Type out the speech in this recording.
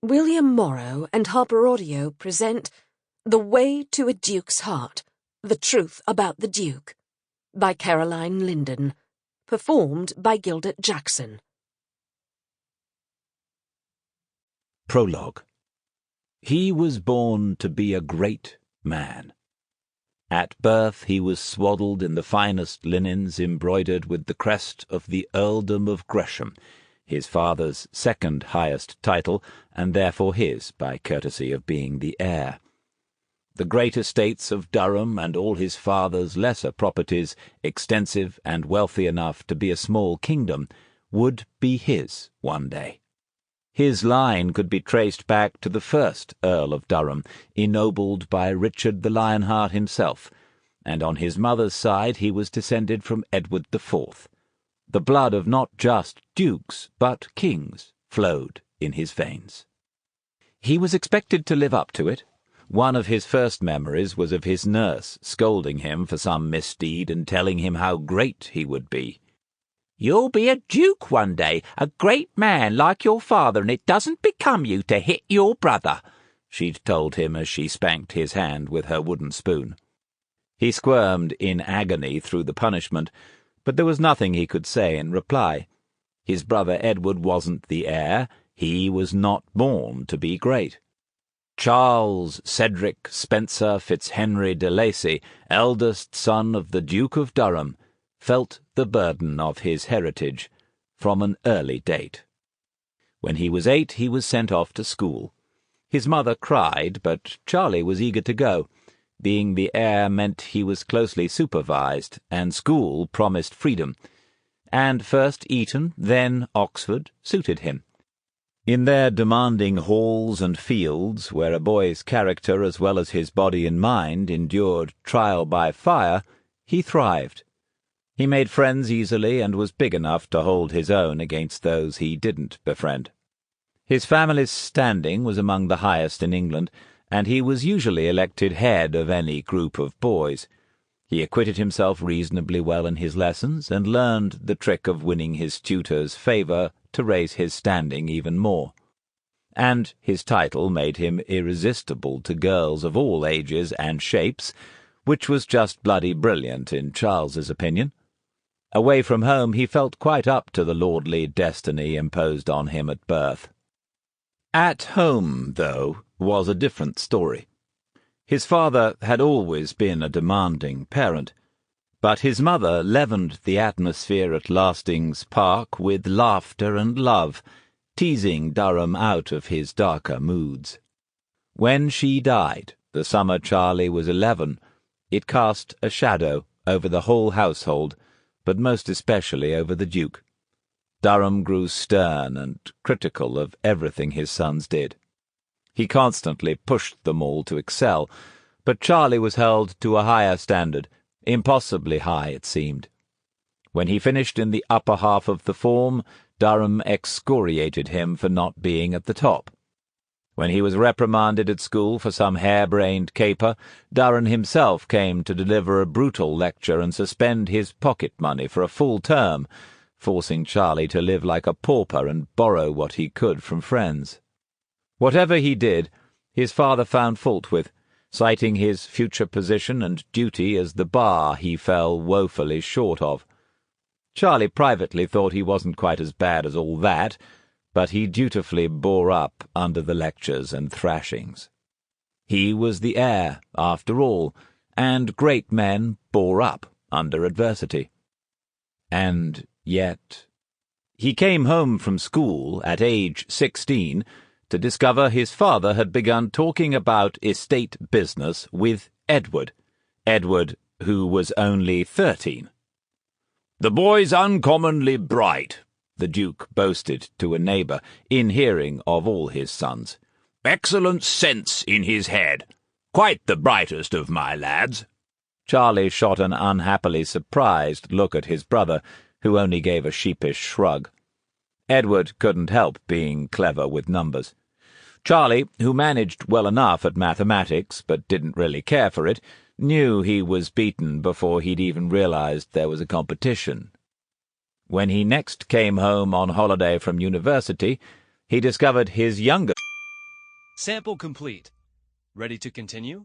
William Morrow and HarperAudio present The Way to a Duke's Heart, The Truth About the Duke, by Caroline Linden, performed by Gildart Jackson. Prologue. He was born to be a great man. At birth he was swaddled in the finest linens embroidered with the crest of the Earldom of Gresham, his father's second highest title, and therefore his, by courtesy of being the heir. The great estates of Durham and all his father's lesser properties, extensive and wealthy enough to be a small kingdom, would be his one day. His line could be traced back to the first Earl of Durham, ennobled by Richard the Lionheart himself, and on his mother's side he was descended from Edward IV. The blood of not just dukes, but kings, flowed in his veins. He was expected to live up to it. One of his first memories was of his nurse scolding him for some misdeed and telling him how great he would be. "You'll be a duke one day, a great man like your father, and it doesn't become you to hit your brother," she'd told him as she spanked his hand with her wooden spoon. He squirmed in agony through the punishment, but there was nothing he could say in reply. His brother Edward wasn't the heir. He was not born to be great. Charles Cedric Spencer Fitzhenry de Lacy, eldest son of the Duke of Durham, felt the burden of his heritage from an early date. When he was 8, he was sent off to school. His mother cried, but Charlie was eager to go. Being the heir meant he was closely supervised, and school promised freedom. And first Eton, then Oxford, suited him. In their demanding halls and fields, where a boy's character as well as his body and mind endured trial by fire, he thrived. He made friends easily and was big enough to hold his own against those he didn't befriend. His family's standing was among the highest in England, and he was usually elected head of any group of boys. He acquitted himself reasonably well in his lessons, and learned the trick of winning his tutor's favour to raise his standing even more. And his title made him irresistible to girls of all ages and shapes, which was just bloody brilliant in Charles's opinion. Away from home he felt quite up to the lordly destiny imposed on him at birth. At home, though, was a different story. His father had always been a demanding parent, but his mother leavened the atmosphere at Lasting's Park with laughter and love, teasing Durham out of his darker moods. When she died, the summer Charlie was 11, it cast a shadow over the whole household, but most especially over the Duke. Durham grew stern and critical of everything his sons did. He constantly pushed them all to excel, but Charlie was held to a higher standard, impossibly high it seemed. When he finished in the upper half of the form, Durham excoriated him for not being at the top. When he was reprimanded at school for some harebrained caper, Durham himself came to deliver a brutal lecture and suspend his pocket money for a full term, forcing Charlie to live like a pauper and borrow what he could from friends. Whatever he did, his father found fault with, citing his future position and duty as the bar he fell woefully short of. Charlie privately thought he wasn't quite as bad as all that, but he dutifully bore up under the lectures and thrashings. He was the heir, after all, and great men bore up under adversity. And yet he came home from school at age 16 to discover his father had begun talking about estate business with Edward, who was only 13. "The boy's uncommonly bright," the Duke boasted to a neighbour, in hearing of all his sons. "Excellent sense in his head. Quite the brightest of my lads." Charlie shot an unhappily surprised look at his brother, who only gave a sheepish shrug. Edward couldn't help being clever with numbers. Charlie, who managed well enough at mathematics but didn't really care for it, knew he was beaten before he'd even realized there was a competition. When he next came home on holiday from university, he discovered his younger Sample complete. Ready to continue?